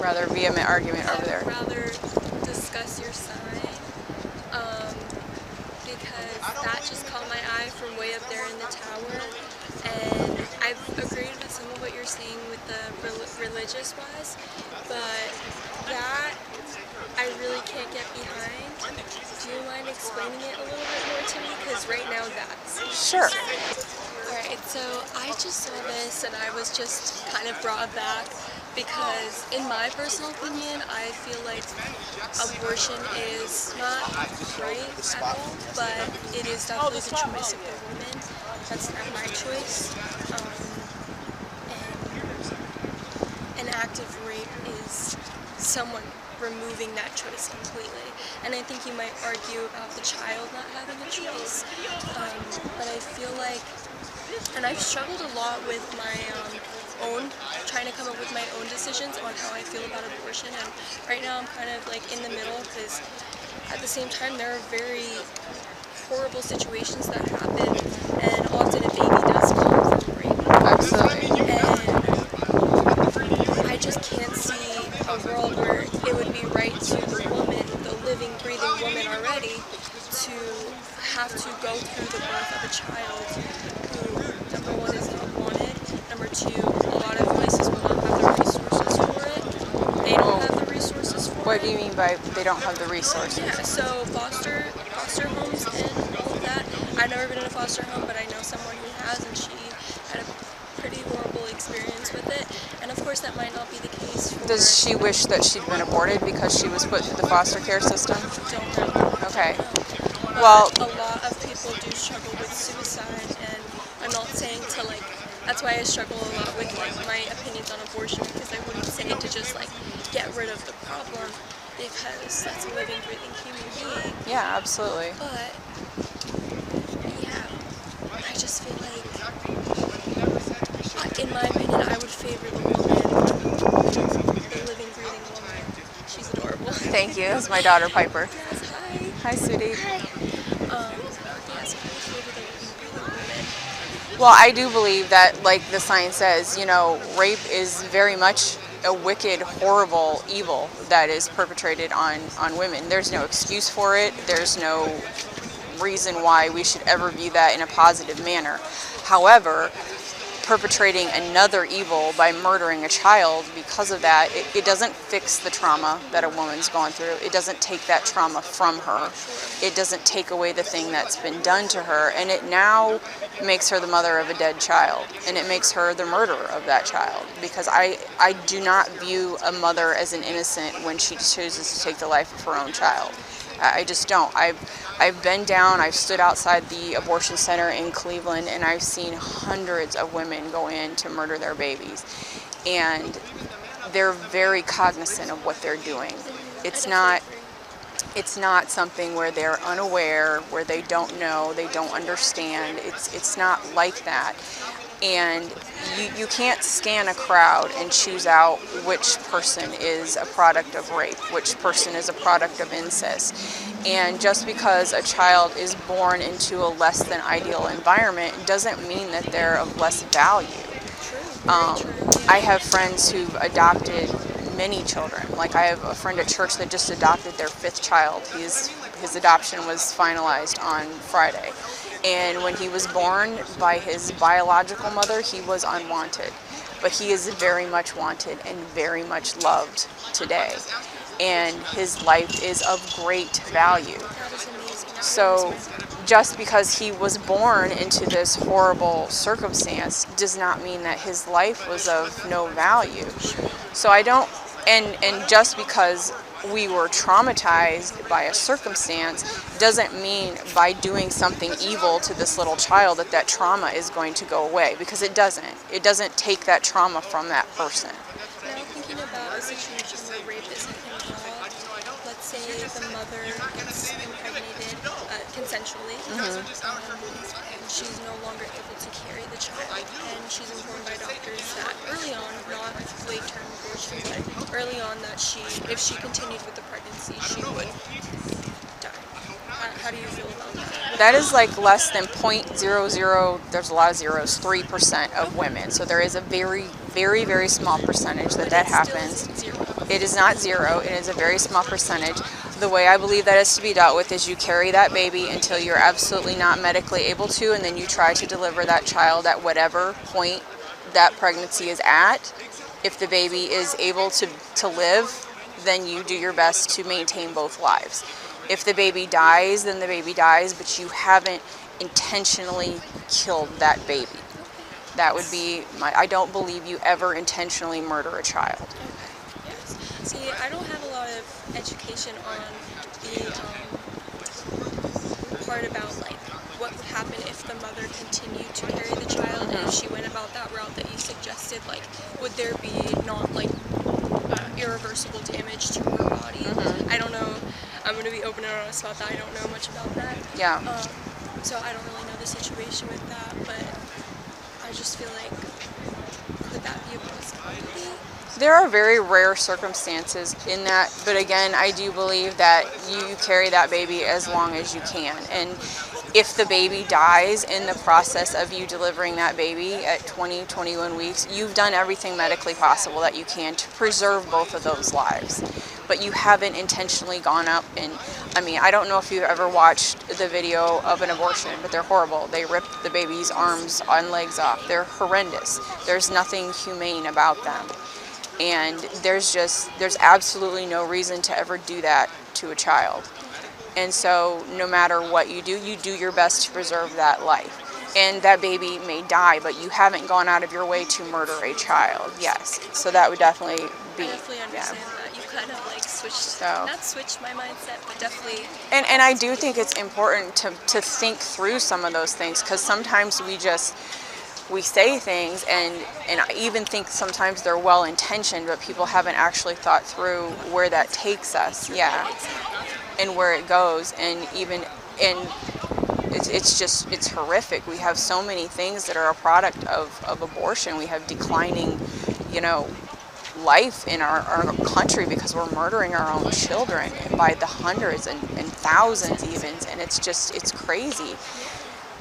rather vehement argument over there. I'd rather discuss your sign, because that just caught my eye from way up there in the tower, and I've agreed with some of what you're saying with the religious wise, but that I really can't get behind. Do you mind explaining it a little bit more to me? Because right now that's... Sure. Alright, so I just saw this and I was just kind of brought back because in my personal opinion, I feel like abortion is not right at all, but it is definitely the choice of the woman. That's not my choice. And an act of rape is someone removing that choice completely. And I think you might argue about the child not having a choice, but I feel like, and I've struggled a lot with my trying to come up with my own decisions on how I feel about abortion, and right now I'm kind of like in the middle, because at the same time there are very horrible situations that happen, and often a baby does come from rape. Absolutely. And I just can't see a world where it would be right to the woman, the living, breathing woman already, to have to go through the birth of a child who, number one, is not wanted, number two, a lot of places will not have the resources for it. They don't have the resources for it. What do you mean by they don't have the resources? Yeah, so foster homes and all of that. I've never been in a foster home, but I know someone who has, and she had a pretty horrible experience with it. And of course that might not be the case for... Does she wish that she'd been aborted because she was put through the foster care system? Don't know. Okay. Well, a lot of people do struggle with suicide, and I'm not saying to like, that's why I struggle a lot with like my opinions on abortion, because I wouldn't say to just like get rid of the problem, because that's a living, breathing human being. Yeah, absolutely. But yeah, I just feel like, in my opinion, I would favor the woman, the living, breathing woman. She's adorable. Thank you. That's my daughter, Piper. Yes, hi. Hi, sweetie. Hi. Yes, I would favor the living, breathing woman. Well, I do believe that, like the sign says, you know, rape is very much a wicked, horrible evil that is perpetrated on women. There's no excuse for it. There's no reason why we should ever view that in a positive manner. However, perpetrating another evil by murdering a child because of that, it doesn't fix the trauma that a woman's gone through. It doesn't take that trauma from her. It doesn't take away the thing that's been done to her, and it now makes her the mother of a dead child, and it makes her the murderer of that child, because I do not view a mother as an innocent when she chooses to take the life of her own child. I just don't. I've been down, I've stood outside the abortion center in Cleveland, and I've seen hundreds of women go in to murder their babies. And they're very cognizant of what they're doing. It's not something where they're unaware, where they don't know, they don't understand. It's not like that. And you can't scan a crowd and choose out which person is a product of rape, which person is a product of incest. And just because a child is born into a less than ideal environment doesn't mean that they're of less value. I have friends who've adopted many children. Like, I have a friend at church that just adopted their 5th child. His adoption was finalized on Friday. And when he was born by his biological mother, he was unwanted. But he is very much wanted and very much loved today. And his life is of great value. So just because he was born into this horrible circumstance does not mean that his life was of no value. So I don't, and just because we were traumatized by a circumstance doesn't mean by doing something evil to this little child that trauma is going to go away, because it doesn't. It doesn't take that trauma from that person. Now thinking about a situation where rape isn't involved, let's say the mother gets impregnated consensually, and she's no longer able to carry the child, and she's informed by doctors that early on, not late-term abortion, but early on, that if she continued with the pregnancy, she would die. How do you feel about that? That is like less than 0.00, there's a lot of zeros, 3% of women. So there is a very, very, very small percentage that happens. Still isn't zero. It is not zero. It is a very small percentage. The way I believe that is to be dealt with is you carry that baby until you're absolutely not medically able to, and then you try to deliver that child at whatever point that pregnancy is at. If the baby is able to live, then you do your best to maintain both lives. If the baby dies, then the baby dies, but you haven't intentionally killed that baby. That would be I don't believe you ever intentionally murder a child. Okay. Yes. See, I don't have a lot of education on the part about like what would happen if the mother continued to carry the child, and if she went about that route that you suggested. Like, would there be not like irreversible damage to her body? I don't know. I'm going to be open and honest about that. I don't know much about that. Yeah. So I don't really know the situation with that, but I just feel like, could that be a possibility? There are very rare circumstances in that, but again, I do believe that you carry that baby as long as you can. And if the baby dies in the process of you delivering that baby at 20, 21 weeks, you've done everything medically possible that you can to preserve both of those lives. But you haven't intentionally gone up and, I don't know if you've ever watched the video of an abortion, but they're horrible. They rip the baby's arms and legs off. They're horrendous. There's nothing humane about them. And there's absolutely no reason to ever do that to a child. And so no matter what you do your best to preserve that life. And that baby may die, but you haven't gone out of your way to murder a child. Yes. So that would definitely be. I definitely understand that. You kind of like not switched my mindset, but definitely. And I do think it's important to think through some of those things, because sometimes we say things and I even think sometimes they're well intentioned, but people haven't actually thought through where that takes us. Yeah. And where it goes, and it's horrific. We have so many things that are a product of abortion. We have declining, life in our country because we're murdering our own children by the hundreds and thousands even, and it's crazy.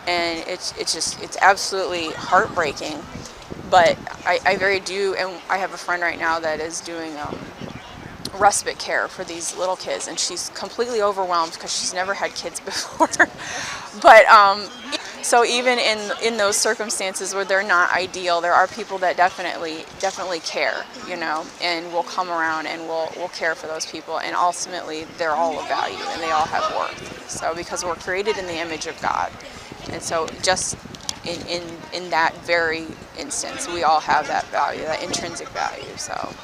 And it's absolutely heartbreaking. But I very do, and I have a friend right now that is doing respite care for these little kids, and she's completely overwhelmed because she's never had kids before. But so even in those circumstances where they're not ideal, there are people that definitely care, and will come around and will care for those people, and ultimately they're all of value and they all have worth. So because we're created in the image of God, and so just in that very instance, we all have that value, that intrinsic value. So.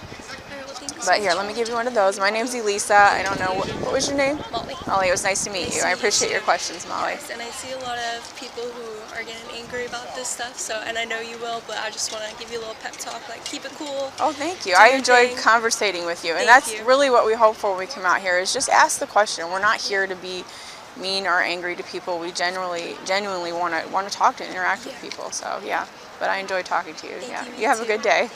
But here, let me give you one of those. My name's Elesa. I don't know, what was your name? Molly. Molly, it was nice to meet you. I appreciate your questions, Molly. Yes, and I see a lot of people who are getting angry about this stuff, and I know you will, but I just want to give you a little pep talk, like, keep it cool. Oh, thank you. I enjoyed conversating with you. And that's really what we hope for when we come out here, is just ask the question. We're not here to be mean or angry to people. We genuinely want to talk to and interact with people. So, yeah. But I enjoy talking to you. Thank you, You have a good day.